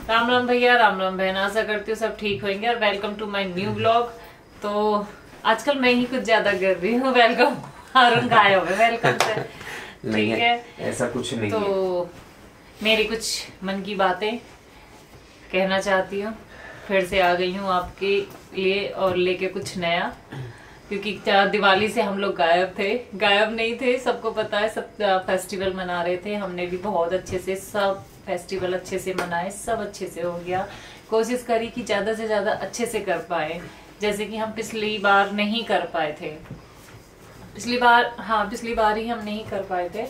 राम राम भैया, राम राम बहन। आशा करती हूँ सब ठीक होंगे और welcome to my new blog. तो आजकल मैं ही कुछ ज्यादा कर रही हूँ। वेलकम। अरुण गायब है वेलकम से। नहीं ठीक है, है, ऐसा कुछ नहीं तो है। मेरी कुछ मन की बातें कहना चाहती हूँ। फिर से आ गई हूँ आपके लिए और लेके कुछ नया, क्योंकि दिवाली से हम लोग गायब नहीं थे। सबको पता है, सब फेस्टिवल मना रहे थे। हमने भी बहुत अच्छे से सब फेस्टिवल अच्छे से मनाए, सब अच्छे से हो गया। कोशिश करी कि ज्यादा से ज्यादा अच्छे से कर पाए, जैसे कि हम पिछली बार नहीं कर पाए थे। पिछली बार ही हम नहीं कर पाए थे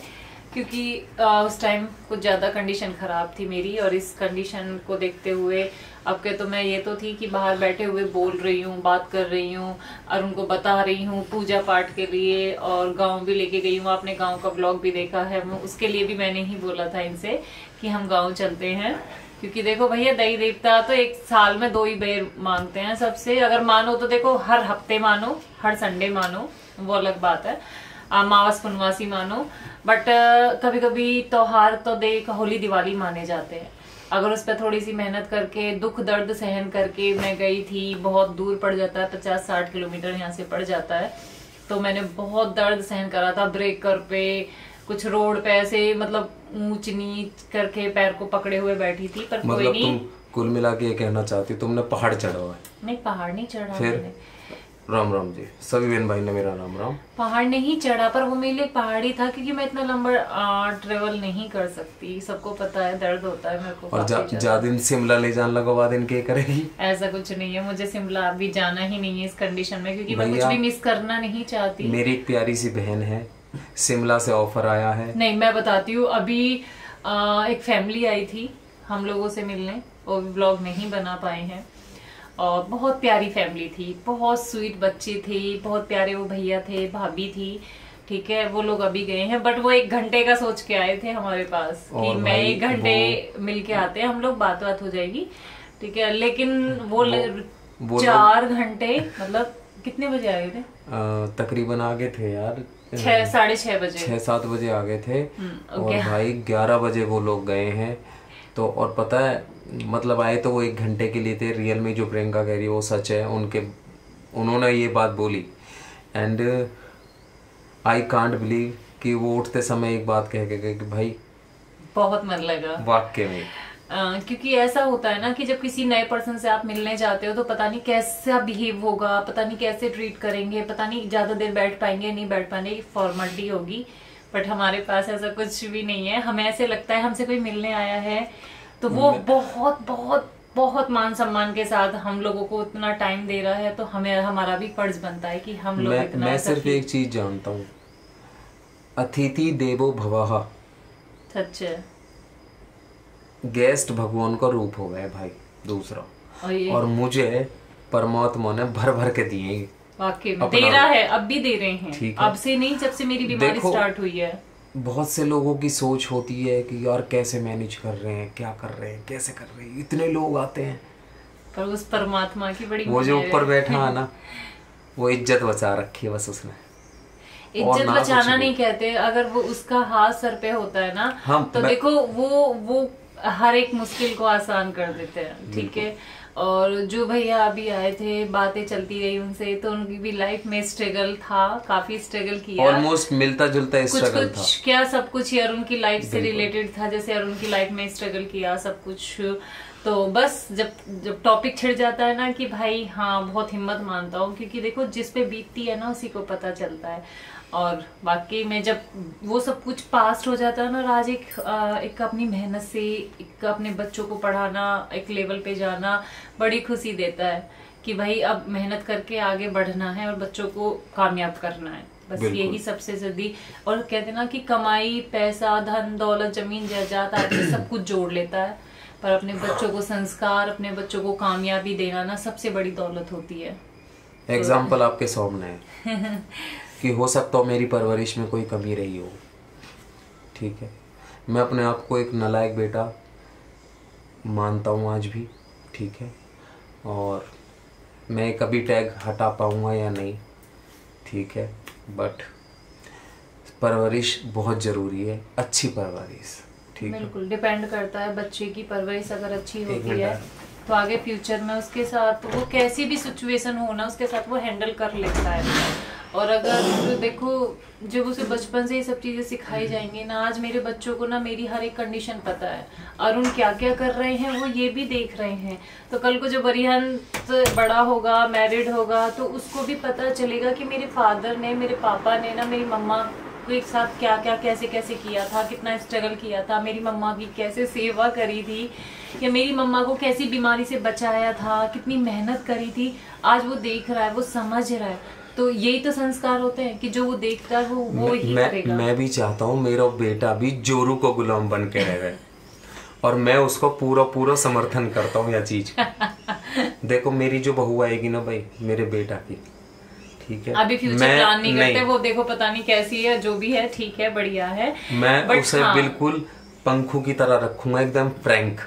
क्योंकि उस टाइम कुछ ज़्यादा कंडीशन ख़राब थी मेरी। और इस कंडीशन को देखते हुए अब के तो मैं ये तो थी कि बाहर बैठे हुए बोल रही हूँ, बात कर रही हूँ और उनको बता रही हूँ पूजा पाठ के लिए, और गांव भी लेके गई हूँ। आपने गांव का ब्लॉग भी देखा है, उसके लिए भी मैंने ही बोला था इनसे कि हम गाँव चलते हैं। क्योंकि देखो भैया, दही देवता तो एक साल में 2 ही बेर मांगते हैं सबसे। अगर मानो तो देखो हर हफ्ते मानो, हर संडे मानो, वो अलग बात है, अमावस पुनवासी मानो। बट कभी कभी त्योहार तो देख होली दिवाली माने जाते हैं। अगर उस पर थोड़ी सी मेहनत करके, दुख दर्द सहन करके मैं गई थी। बहुत दूर पड़ जाता है, 50-60 किलोमीटर यहाँ से पड़ जाता है। तो मैंने बहुत दर्द सहन करा था। ब्रेकर पे, कुछ रोड पे ऐसे मतलब ऊंच नीच करके पैर को पकड़े हुए बैठी थी। पर मतलब कोई नहीं। तुम कुल मिला के ये कहना चाहती हो तुमने पहाड़ चढ़ा हुआ है? नहीं, पहाड़ नहीं चढ़ा फिर मैंने। राम राम जी, सभी बहन भाई ने मेरा राम राम। पहाड़ नहीं चढ़ा, पर वो मेरे लिए पहाड़ ही था, क्योंकि मैं इतना लंबा ट्रेवल नहीं कर सकती। सबको पता है, दर्द होता है मेरे को और काफी जा दिन शिमला ले जाने लगा बाद इनके करेगी। ऐसा कुछ नहीं है, मुझे शिमला अभी जाना ही नहीं है इस कंडीशन में, क्योंकि मैं कुछ भी मिस करना नहीं चाहती। मेरी एक प्यारी सी बहन है, शिमला से ऑफर आया है। नहीं, मैं बताती हूँ। अभी एक फैमिली आई थी हम लोगों से मिलने, वो ब्लॉग नहीं बना पाए हैं। और बहुत प्यारी फैमिली थी, बहुत स्वीट बच्चे थे, बहुत प्यारे वो भैया थे, भाभी थी। ठीक है, वो लोग अभी गए हैं, बट वो 1 घंटे का सोच के आए थे हमारे पास कि मैं 1 घंटे मिल के आते हैं हम लोग, बात हो जाएगी। ठीक है, लेकिन वो 4 घंटे, मतलब कितने बजे आ गए थे? तकरीबन आ गए थे यार 6-6:30 बजे, 6-7 बजे आ गए थे। और भाई 11 बजे वो लोग गए हैं। तो और पता है, मतलब आए तो वो 1 घंटे के लिए थे। रियल में जो प्रियंका कह रही है वो सच है। उन्होंने ये बात बोली एंड आई कांट बिलीव कि वो उठते समय एक बात कह के गए कि भाई बहुत मन लगा वाकई में। क्योंकि ऐसा होता है ना कि जब किसी नए पर्सन से आप मिलने जाते हो तो पता नहीं कैसा बिहेव होगा, पता नहीं कैसे ट्रीट करेंगे, पता नहीं ज्यादा देर बैठ पाएंगे नहीं बैठ पाएंगे, फॉर्मेलिटी होगी। बट हमारे पास ऐसा कुछ भी नहीं है। हमें ऐसे लगता है हमसे कोई मिलने आया है तो वो बहुत बहुत बहुत मान सम्मान के साथ हम लोगों को इतना टाइम दे रहा है, तो हमें हमारा भी फर्ज बनता है कि हम लोग इतना। मैं सिर्फ एक चीज जानता हूँ, अतिथि देवो भवः। सच है, गेस्ट भगवान का रूप हो गए भाई दूसरा। और मुझे परमात्मा ने भर भर के दिए। वाकई में दे रहा है, अब भी दे रहे हैं। अब से नहीं, जब से मेरी बीमारी स्टार्ट हुई है। बहुत से लोगों की सोच होती है कि यार कैसे मैनेज कर रहे हैं, क्या कर रहे हैं, कैसे कर रहे हैं, इतने लोग आते हैं। पर उस परमात्मा की बड़ी, वो जो ऊपर बैठा है ना, वो इज्जत बचा रखी है बस उसने। इज्जत बचाना नहीं कहते, अगर वो उसका हाथ सर पे होता है ना, तो देखो वो हर एक मुश्किल को आसान कर देते हैं। ठीक है, और जो भैया अभी आए थे, बातें चलती रही उनसे, तो उनकी भी लाइफ में स्ट्रगल था, काफी स्ट्रगल किया। ऑलमोस्ट मिलता जुलता स्ट्रगल था। क्या सब कुछ ही अरुण की लाइफ से रिलेटेड था, जैसे अरुण की लाइफ में स्ट्रगल किया सब कुछ। तो बस जब टॉपिक छिड़ जाता है ना कि भाई हाँ, बहुत हिम्मत मानता हूँ, क्योंकि देखो जिस पे बीतती है ना उसी को पता चलता है। और वाकई में जब वो सब कुछ पास्ट हो जाता है ना राज, एक अपनी मेहनत से एक अपने बच्चों को पढ़ाना, एक लेवल पे जाना बड़ी खुशी देता है कि भाई अब मेहनत करके आगे बढ़ना है और बच्चों को कामयाब करना है। बस यही सबसे जल्दी। और कहते ना कि कमाई, पैसा, धन दौलत, जमीन जायदाद आदमी सब कुछ जोड़ लेता है, पर अपने बच्चों को संस्कार, अपने बच्चों को कामयाबी देना ना सबसे बड़ी दौलत होती है। एग्जाम्पल आपके सामने है कि हो सकता हो मेरी परवरिश में कोई कमी रही हो। ठीक है, मैं अपने आप को एक नालायक बेटा मानता हूँ आज भी। ठीक है, और मैं कभी टैग हटा पाऊँगा या नहीं, ठीक है, बट परवरिश बहुत ज़रूरी है, अच्छी परवरिश। ठीक है, बिल्कुल डिपेंड करता है। बच्चे की परवरिश अगर अच्छी होती है तो आगे फ्यूचर में उसके साथ वो कैसी भी सिचुएशन हो ना, उसके साथ वो हैंडल कर लेता है। और अगर देखो जब उसे बचपन से ये सब चीजें सिखाई जाएंगी ना, आज मेरे बच्चों को ना मेरी हर एक कंडीशन पता है, अरुण क्या क्या कर रहे हैं वो ये भी देख रहे हैं। तो कल को जब अरिहंत बड़ा होगा, मैरिड होगा, तो उसको भी पता चलेगा कि मेरे फादर ने, मेरे पापा ने ना मेरी मम्मा को एक साथ क्या क्या कैसे कैसे किया था, कितना स्ट्रगल किया था, मेरी मम्मा की कैसे सेवा करी थी, या मेरी मम्मा को कैसी बीमारी से बचाया था, कितनी मेहनत करी थी। आज वो देख रहा है, वो समझ रहा है। तो यही तो संस्कार होते हैं कि जो वो देखता है वो ही करेगा। मैं भी चाहता हूँ मेरा बेटा भी जोरू को गुलाम बन के रहे और मैं उसको पूरा पूरा समर्थन करता हूँ यह चीज। देखो मेरी जो बहू आएगी ना भाई, मेरे बेटा की, ठीक है, अभी फ्यूचर प्लान नहीं करते वो, देखो पता नहीं कैसी है, जो भी है ठीक है, बढ़िया है। मैं उसे बिल्कुल पंखू की तरह रखूंगा, एकदम फ्रैंक।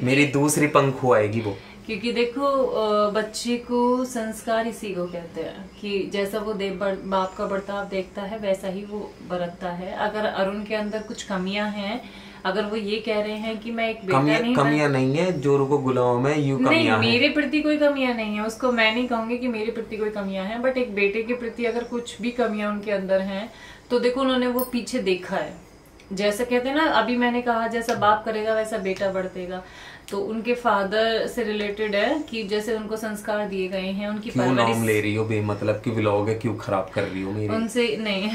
मेरी दूसरी पंखू आएगी वो। क्योंकि देखो बच्चे को संस्कार इसी को कहते हैं कि जैसा वो बाप का बर्ताव देखता है वैसा ही वो बरतता है। अगर अरुण के अंदर कुछ कमियां हैं, अगर वो ये कह रहे हैं कि मैं एक बेटा कमियां नहीं है, जोरू को गुलाम है, यूं कमियां नहीं, मेरे प्रति कोई कमियां नहीं है, उसको मैं नहीं कहूंगी कि मेरे प्रति कोई कमियां हैं, बट एक बेटे के प्रति अगर कुछ भी कमियां उनके अंदर हैं तो देखो उन्होंने वो पीछे देखा है। जैसा कहते हैं ना, अभी मैंने कहा जैसा बाप करेगा वैसा बेटा बरतेगा, तो उनके फादर से रिलेटेड है कि जैसे उनको संस्कार दिए गए हैं, उनकी परवरिश। क्यों नाम ले रही हो बेमतलब की व्लॉग है, क्यों खराब कर रही हो मेरी? उनसे नहीं,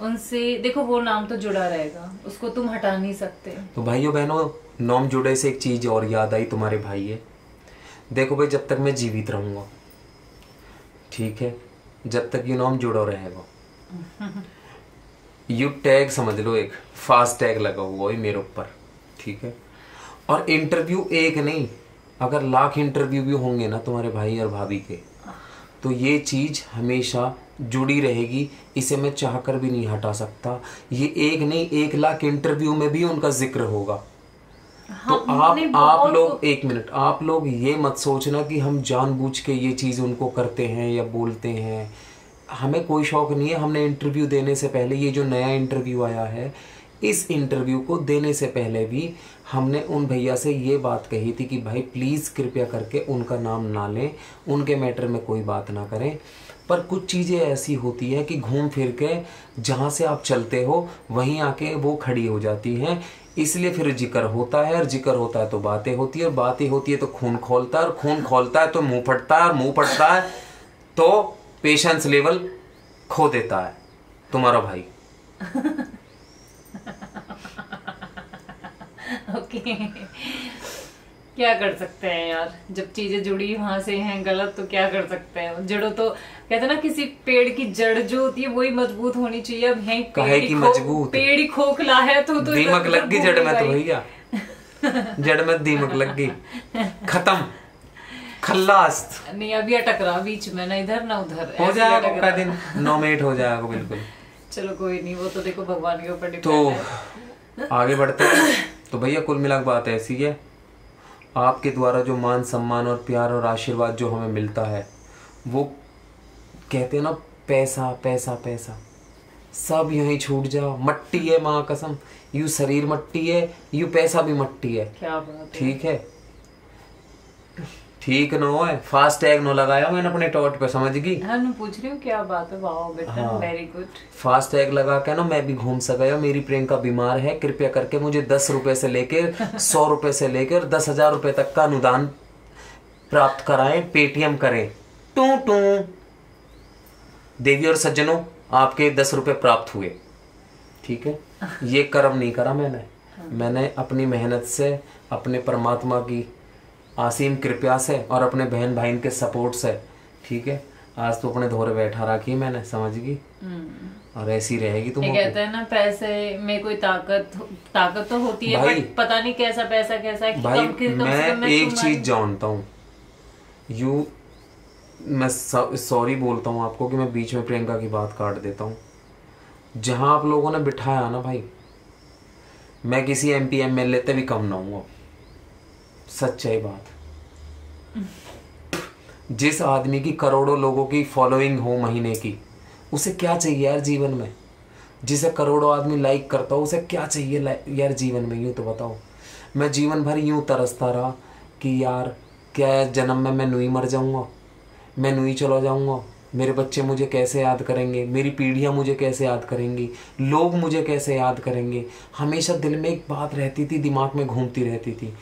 उनसे देखो वो नाम तो जुड़ा रहेगा, उसको तुम हटा नहीं सकते। तो भाइयों बहनों, नाम जुड़े से एक चीज और याद आई, तुम्हारे भाई है। देखो भाई, जब तक मैं जीवित रहूंगा, ठीक है, जब तक ये नाम जुड़ा रहेगा, यू टैग समझ लो, एक फास्ट टैग लगा हुआ है मेरे ऊपर, ठीक है। और इंटरव्यू एक नहीं, अगर लाख इंटरव्यू भी होंगे ना तुम्हारे भाई और भाभी के, तो ये चीज हमेशा जुड़ी रहेगी, इसे मैं चाहकर भी नहीं हटा सकता। ये एक नहीं, 1 लाख इंटरव्यू में भी उनका जिक्र होगा। तो आप लोग एक मिनट, आप लोग ये मत सोचना कि हम जानबूझ के ये चीज उनको करते हैं या बोलते हैं। हमें कोई शौक नहीं है। हमने इंटरव्यू देने से पहले, ये जो नया इंटरव्यू आया है, इस इंटरव्यू को देने से पहले भी हमने उन भैया से ये बात कही थी कि भाई प्लीज़ कृपया करके उनका नाम ना लें, उनके मैटर में कोई बात ना करें। पर कुछ चीज़ें ऐसी होती है कि घूम फिर के जहाँ से आप चलते हो वहीं आके वो खड़ी हो जाती हैं, इसलिए फिर जिक्र होता है, और जिक्र होता है तो बातें होती है, और बातें होती है तो खून खोलता है, और खून खोलता है तो मुंह फटता है, और मुंह फटता है तो पेशेंस लेवल खो देता है तुम्हारा भाई। ओके क्या कर सकते हैं यार, जब चीजें जुड़ी वहां से हैं गलत, तो क्या कर सकते हैं। जड़ों तो कहते हैं ना, किसी पेड़ की जड़ जो होती है वही मजबूत होनी चाहिए। अब यहीं पेड़ ही खोखला है तो दीमक लग गई जड़ में, तो भैया जड़ में दीमक लग गई, खत्म, खल्लास। नहीं अभी अटक रहा बीच में, ना इधर ना उधर, हो जाएगा का दिन नोमेट हो जाएगा बिल्कुल। चलो कोई नहीं, वो तो देखो भगवान के ऊपर डिपेंड है। तो आगे बढ़ते हैं। तो भैया कुल मिला के बात ऐसी है, आपके द्वारा जो मान सम्मान और प्यार और आशीर्वाद जो हमें मिलता है, वो कहते हैं ना, पैसा पैसा पैसा सब यहीं छूट जाओ, मट्टी है माँ कसम, यू शरीर मट्टी है, यू पैसा भी मट्टी है। क्या बात है। ठीक है, ठीक न हो, फास्ट टैग न लगाया मैंने अपने टॉर्च पे, समझ गई? हाँ मैं पूछ रही हूँ क्या बात है। वाओ बेटा, वेरी गुड। फास्ट टैग लगा के ना मैं भी घूम सका। मेरी प्रियंका बीमार है, कृपया करके मुझे 10 रुपए से लेकर 100 रुपए से लेकर 10,000 रुपए तक का अनुदान प्राप्त कराएं, पेटीएम करें। टू टू देवी और सज्जनों, आपके 10 रुपए प्राप्त हुए, ठीक है। ये कर्म नहीं करा मैंने अपनी मेहनत से, अपने परमात्मा की असीम कृपया से और अपने बहन भाई के सपोर्ट से, ठीक है, आज तो अपने धोरे बैठा रखी मैंने, समझ गई। और ऐसी रहेगी। तुम कहते हैं ना, पैसे में कोई ताकत तो होती है, बट पता नहीं कैसा पैसा कैसा है। भाई मैं एक चीज जानता हूँ, मैं सॉरी बोलता हूँ आपको कि मैं बीच में प्रियंका की बात काट देता हूँ। जहां आप लोगों ने बिठाया ना भाई, मैं किसी MP MLA ते भी कम ना हूँ, सच्चाई बात। जिस आदमी की करोड़ों लोगों की फॉलोइंग हो महीने की, उसे क्या चाहिए यार जीवन में? जिसे करोड़ों आदमी लाइक करता हो उसे क्या चाहिए यार जीवन में, यूँ तो बताओ। मैं जीवन भर यूँ तरसता रहा कि यार क्या जन्म में मैं नुई मर जाऊँगा, मैं नुई चला जाऊँगा, मेरे बच्चे मुझे कैसे याद करेंगे, मेरी पीढ़ियाँ मुझे कैसे याद करेंगी, लोग मुझे कैसे याद करेंगे। हमेशा दिल में एक बात रहती थी, दिमाग में घूमती रहती थी।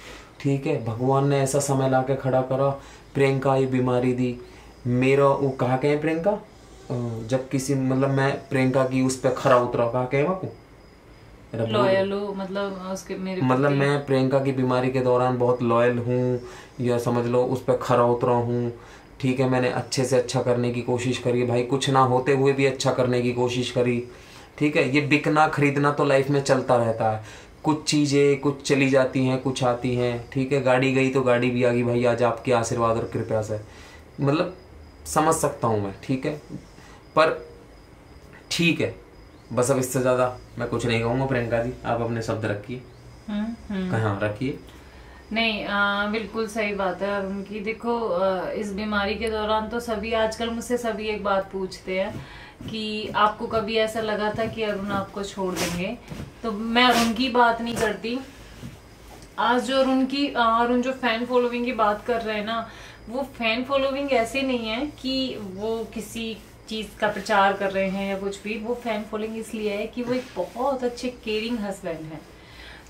ठीक है, भगवान ने ऐसा समय ला के खड़ा करा, प्रियंका ये बीमारी दी। मेरा वो कहा के प्रियंका, जब किसी मतलब मैं प्रियंका की उस पर खरा उतरा, कहा के लॉयल हो, मतलब उसके मेरे मतलब मैं प्रियंका की बीमारी के दौरान बहुत लॉयल हूँ, या समझ लो उस पर खरा उतरा हूँ। ठीक है, मैंने अच्छे से अच्छा करने की कोशिश करी भाई, कुछ ना होते हुए भी अच्छा करने की कोशिश करी। ठीक है, ये बिकना खरीदना तो लाइफ में चलता रहता है। कुछ चीज़ें कुछ चली जाती हैं, कुछ आती हैं। ठीक है, गाड़ी गई तो गाड़ी भी आ गई भाई, आज आपके आशीर्वाद और कृपया से, मतलब समझ सकता हूँ मैं। ठीक है, पर ठीक है, बस अब इससे ज़्यादा मैं कुछ नहीं कहूँगा। प्रियंका जी आप अपने शब्द रखिए। कहाँ रखिए। नहीं, बिल्कुल सही बात है अरुण की। देखो, इस बीमारी के दौरान तो सभी आजकल मुझसे सभी एक बात पूछते हैं कि आपको कभी ऐसा लगा था कि अरुण आपको छोड़ देंगे? तो मैं अरुण की बात नहीं करती। आज जो अरुण जो फैन फॉलोइंग की बात कर रहे हैं ना, वो फैन फॉलोइंग ऐसे नहीं है कि वो किसी चीज का प्रचार कर रहे हैं या कुछ भी। वो फैन फॉलोइंग इसलिए है कि वो एक बहुत अच्छे केयरिंग हस्बैंड है।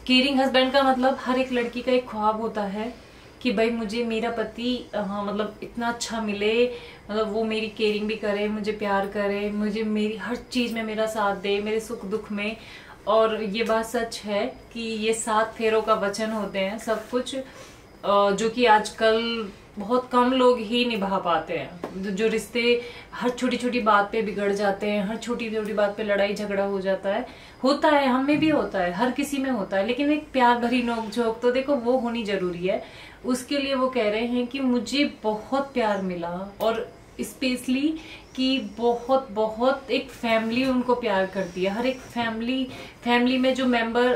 केयरिंग हस्बैंड का मतलब हर एक लड़की का एक ख्वाब होता है कि भाई मुझे मेरा पति मतलब इतना अच्छा मिले, मतलब वो मेरी केयरिंग भी करे, मुझे प्यार करे, मुझे मेरी हर चीज में मेरा साथ दे, मेरे सुख दुख में। और ये बात सच है कि ये 7 फेरों का वचन होते हैं सब कुछ, जो कि आजकल बहुत कम लोग ही निभा पाते हैं। जो रिश्ते हर छोटी छोटी बात पे बिगड़ जाते हैं, हर छोटी छोटी बात पे लड़ाई झगड़ा हो जाता है, हमें भी होता है, हर किसी में होता है। लेकिन एक प्यार भरी नोक-झोंक तो देखो वो होनी जरूरी है। उसके लिए वो कह रहे हैं कि मुझे बहुत प्यार मिला, और स्पेशली कि बहुत बहुत एक फैमिली उनको प्यार करती है। हर एक फैमिली में जो मेंबर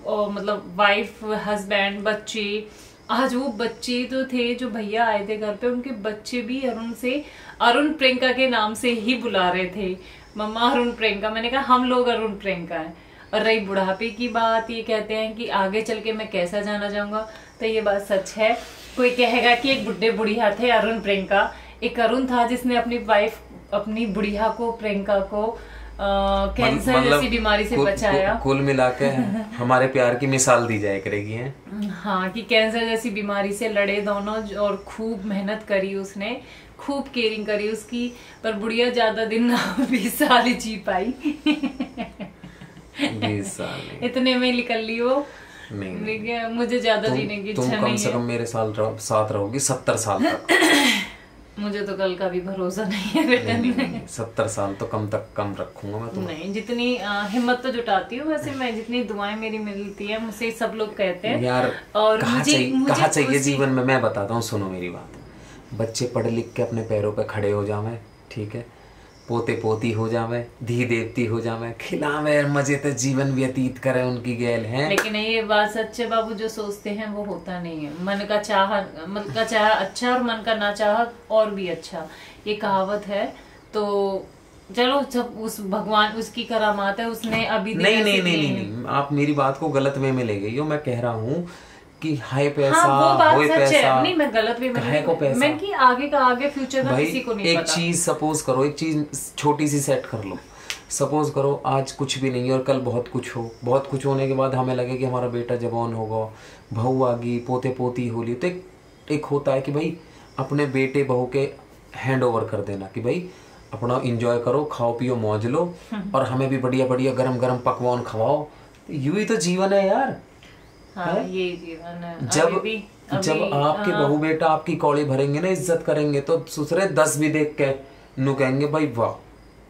मतलब वाइफ, हस्बैंड, बच्चे, आज वो बच्चे तो थे जो भैया आए थे घर पे, उनके बच्चे भी अरुण प्रियंका के नाम से ही बुला रहे थे, मम्मा अरुण प्रियंका। मैंने कहा हम लोग अरुण प्रियंका हैं। और रही बुढ़ापे की बात, ये कहते हैं कि आगे चल के मैं कैसा जाना चाहूंगा, तो ये बात सच है। कोई कहेगा कि एक बुढ़े बुढ़िया थे अरुण प्रियंका, एक अरुण था जिसने अपनी बुढ़िया को, प्रियंका को कैंसर जैसी बीमारी से बचाया। कुल मिला के हमारे प्यार की मिसाल दी जाए करेगी है। हाँ, कि कैंसर जैसी बीमारी से लड़े दोनों, और खूब मेहनत करी उसने, खूब केयरिंग करी उसकी। पर बुढ़िया ज्यादा दिन 20 साल ही जी पाई। 20 साल इतने में निकल ली वो। नहीं, मुझे ज्यादा जीने की इच्छा नहीं है। तुम कम से कम मेरे साथ रहोगी 70 साल तक। मुझे तो कल का भी भरोसा नहीं है बेटा। नहीं, 70 साल तो कम रखूंगा मैं तुम्हें। नहीं, जितनी हिम्मत तो जुटाती हूँ वैसे मैं, जितनी दुआएं मेरी मिलती है मुझसे सब लोग कहते हैं यार। और कहाँ चाहिए जीवन में, मैं बताता हूँ, सुनो मेरी बात। बच्चे पढ़ लिख के अपने पैरों पे खड़े हो जावे, ठीक है, पोते पोती हो जावे, धी देवती हो जावे, खिलावे, मजे से जीवन व्यतीत करे उनकी गैल है। लेकिन ये बात सच्चे बाबू, जो सोचते हैं वो होता नहीं है। मन का चाह अच्छा और मन का ना चाह और भी अच्छा, ये कहावत है। तो चलो, जब उस भगवान उसकी करामात है, उसने अभी नहीं, आप मेरी बात को गलत वे में ले गई हो। मैं कह रहा हूँ कि हाय पैसा, हाँ, वो बात सच पैसा, है। नहीं, मैं गलत भी को पैसा, मैं कि आगे का आगे फ्यूचर का किसी को नहीं एक पता। चीज सपोज करो, एक चीज छोटी सी सेट कर लो। सपोज करो आज कुछ भी नहीं है और कल बहुत कुछ होने के बाद हमें लगे कि हमारा बेटा जवान होगा, बहू आ गई, पोते पोती हो ली, तो एक होता है कि भाई अपने बेटे बहू के हैंड ओवर कर देना कि भाई अपना इंजॉय करो, खाओ पियो मौज लो, और हमें भी बढ़िया बढ़िया गरम गरम पकवान खवाओ। यूं ही तो जीवन है यार। हाँ, ये जीवन है। जब आपके बहू बेटा आपकी कौड़ी भरेंगे ना, इज्जत करेंगे, तो दूसरे 10 भी देख के नु कहेंगे भाई वाह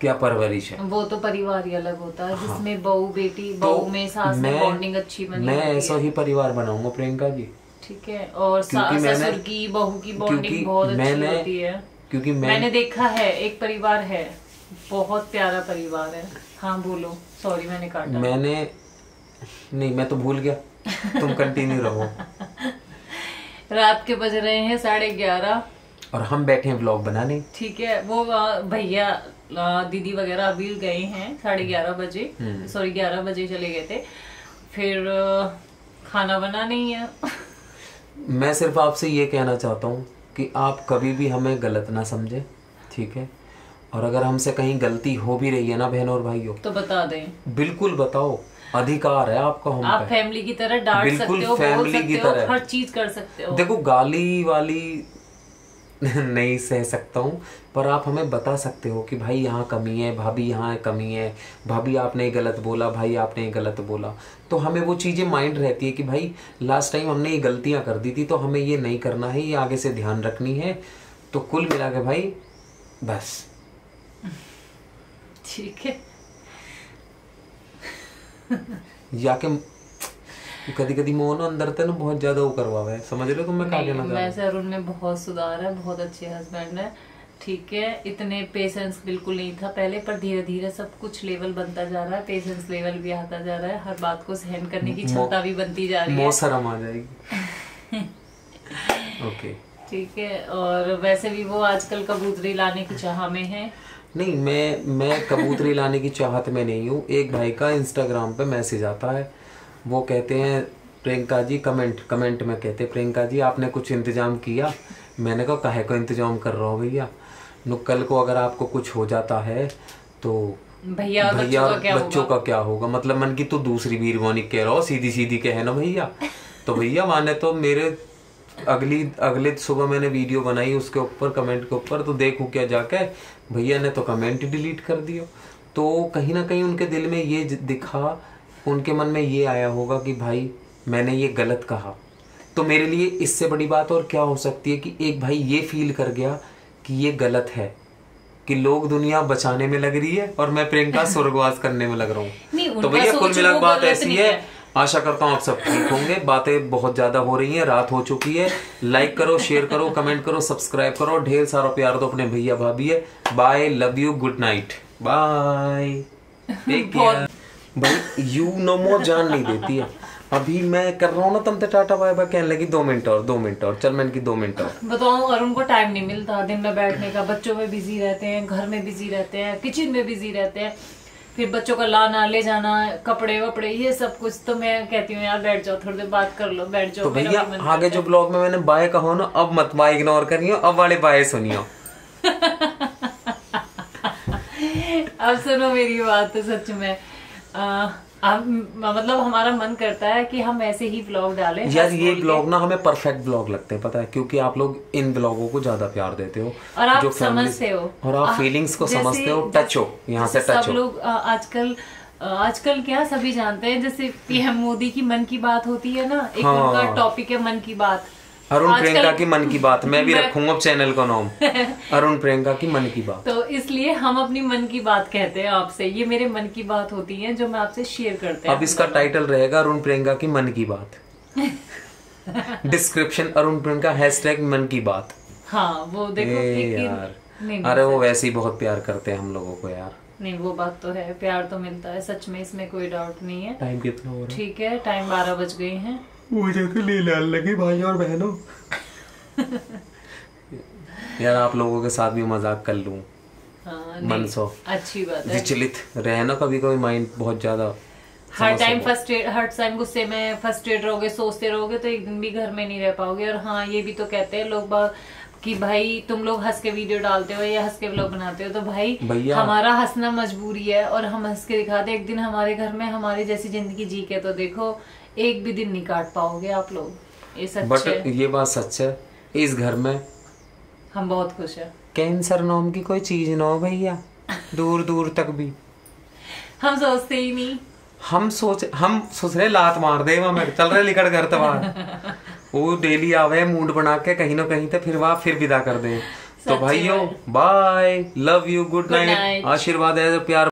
क्या परवरिश है। वो तो परिवार ही अलग होता है, जिसमें बहू बेटी, बहू में सास में बॉन्डिंग अच्छी बनी, मैं ऐसा ही परिवार बनाऊंगा प्रियंका जी। ठीक है, और ससुर की बहू की बॉन्डिंग बहुत अच्छी होती है। क्योंकि मैंने देखा है, एक परिवार है, बहुत प्यारा परिवार है। हाँ बोलो, सॉरी मैंने काटा। नहीं, मैं तो भूल गया, तुम कंटिन्यू रहो। रात के बज रहे हैं 11:30 और हम बैठे हैं व्लॉग बनाने। ठीक है, वो भैया दीदी वगैरह अभी गए हैं 11:30 बजे, सॉरी 11 बजे चले गए थे। फिर खाना बना नहीं है। मैं सिर्फ आपसे ये कहना चाहता हूँ कि आप कभी भी हमें गलत ना समझे, ठीक है? और अगर हमसे कहीं गलती हो भी रही है ना बहनों और भाइयों, तो बता दें, बिल्कुल बताओ, अधिकार है आपका हम आप फैमिली की तरह डांट सकते हो, बोल सकते हो, हर चीज कर सकते हो। देखो गाली वाली नहीं सह सकता हूँ, पर आप हमें बता सकते हो कि भाई यहाँ कमी है, भाभी यहाँ कमी है, भाभी आपने गलत बोला, भाई आपने गलत बोला। तो हमें वो चीज़ें माइंड रहती है कि भाई लास्ट टाइम हमने ये गलतियाँ कर दी थी, तो हमें ये नहीं करना है, ये आगे से ध्यान रखनी है। तो कुल मिला के भाई बस ठीक है। या के कदी कदी मोह अंदर ते ना बहुत ज्यादा वो करवा है, समझ रहे हो तुम? मैं क्या कहना चाह रहा हूं? वैसे अरुण में बहुत सुधार है, बहुत अच्छे हस्बैंड है, ठीक है। इतने पेशेंस बिल्कुल नहीं था पहले, पर धीरे धीरे सब कुछ लेवल बनता जा रहा है, पेशेंस लेवल भी आता जा रहा है, हर बात को सहन करने की क्षमता भी बनती जा रही है, शर्म आ जाएगी। ओके ठीक है। और वैसे भी वो आजकल कबूतरी लाने की चाह में है। नहीं, मैं कबूतरी लाने की चाहत में नहीं हूँ। एक भाई का इंस्टाग्राम पे मैसेज आता है, वो कहते हैं प्रियंका जी, कमेंट में कहते हैं प्रियंका जी आपने कुछ इंतजाम किया। मैंने कहा काहे को इंतजाम कर रहा हूँ भैया, कल को अगर आपको कुछ हो जाता है तो भैया बच्चों का क्या होगा? मतलब मन की तो दूसरी वीरवानी कह रहा हो, सीधी सीधी कहे ना भैया। तो भैया माने तो मेरे अगले सुबह मैंने वीडियो बनाई उसके ऊपर, कमेंट के ऊपर, तो देखूं क्या जाके भैया ने तो कमेंट डिलीट कर दिया। तो कहीं ना कहीं उनके दिल में ये दिखा, उनके मन में ये आया होगा कि भाई मैंने ये गलत कहा। तो मेरे लिए इससे बड़ी बात और क्या हो सकती है कि एक भाई ये फील कर गया कि ये गलत है, कि लोग दुनिया बचाने में लग रही है और मैं प्रियंका स्वर्गवास करने में लग रहा हूँ। तो भैया कुल मिला बात ऐसी है। आशा करता हूँ आप सब ठीक होंगे। बातें बहुत ज्यादा हो रही हैं, रात हो चुकी है। लाइक करो, शेयर करो, कमेंट करो, सब्सक्राइब करो, ढेर सारा प्यार दो अपने भैया भाभी है। Bye, love you, good night, bye, take care. भाई यू नो मोर जान नहीं देती है। अभी मैं कर रहा हूँ ना, तुम तो टाटा बाय बाय कहने लगी 2 मिनट और 2 मिनट और, चल मैंने की 2 मिनट और। बताओ, और उनको टाइम नहीं मिलता दिन में बैठने का, बच्चों में बिजी रहते हैं, घर में बिजी रहते हैं, किचन में बिजी रहते हैं, फिर बच्चों का लाना ले जाना, कपड़े वपड़े, ये सब कुछ। तो मैं कहती हूँ यार बैठ जाओ, थोड़ी देर बात कर लो, बैठ जाओ। तो भैया आगे जो ब्लॉग में मैंने बाय कहा ना, अब मत बाय इग्नोर करियो, अब वाले बाय सुनियो। अब सुनो मेरी बात, तो सच में मतलब हमारा मन करता है कि हम ऐसे ही ब्लॉग डालें यार। ये ब्लॉग ना हमें परफेक्ट ब्लॉग लगते हैं, पता है, क्योंकि आप लोग इन ब्लॉगों को ज्यादा प्यार देते हो और आप जो समझते हो और आप फीलिंग्स को समझते हो, टच हो, यहाँ से टच हो। सब लोग आजकल क्या सभी जानते हैं, जैसे पीएम मोदी की मन की बात होती है ना, एक उनका टॉपिक है मन की बात, अरुण प्रियंका की मन की बात। मैं भी रखूंगा चैनल का नाम, अरुण प्रियंका की मन की बात। तो इसलिए हम अपनी मन की बात कहते हैं आपसे। ये मेरे मन की बात होती है जो मैं आपसे शेयर करते हैं। अब इसका टाइटल रहेगा अरुण प्रियंका की मन की बात। डिस्क्रिप्शन अरुण प्रियंका #मन की बात। हाँ वो देखो यार, अरे वो वैसे ही बहुत प्यार करते हैं हम लोगों को यार। नहीं वो बात तो है, प्यार तो मिलता है सच में, इसमें कोई डाउट नहीं है। टाइम कितना हो रहा है? ठीक है, टाइम 12 बज गए हैं। मुझे तो नींद आने लगी भाई और बहनों। यार आप लोगों के साथ भी मजाक कर लूं। मन सो अच्छी बात है। विचलित रहना कभी कभी, माइंड बहुत ज्यादा हर टाइम गुस्से में फ्रस्ट्रेट रहोगे, सोचते रहोगे तो एक दिन भी घर में नहीं रह पाओगे। और हाँ ये भी तो कहते हैं लोग बाग कि भाई तुम लोग हंस के वीडियो डालते हो या हंस के व्लॉग बनाते हो, तो भाई हमारा हंसना मजबूरी है और हम हंस के दिखाते। एक दिन हमारे घर में हमारी जैसी जिंदगी जी के तो देखो, एक भी दिन नहीं काट पाओगे आप लोग। ये सच है, ये बात सच है। इस घर में हम बहुत खुश हैं। कैंसर नाम की कोई चीज ना हो भैया, दूर दूर तक भी हम सोचते ही नहीं। हम सोच रहे लात मार दे मैं, चल रहे लिकड़ घर तबार। वो डेली आवे मूड बना के कहीं ना कहीं, तो फिर वह फिर विदा कर दे। तो भाइयों bye, love you, good night. आशीर्वाद है, प्यार।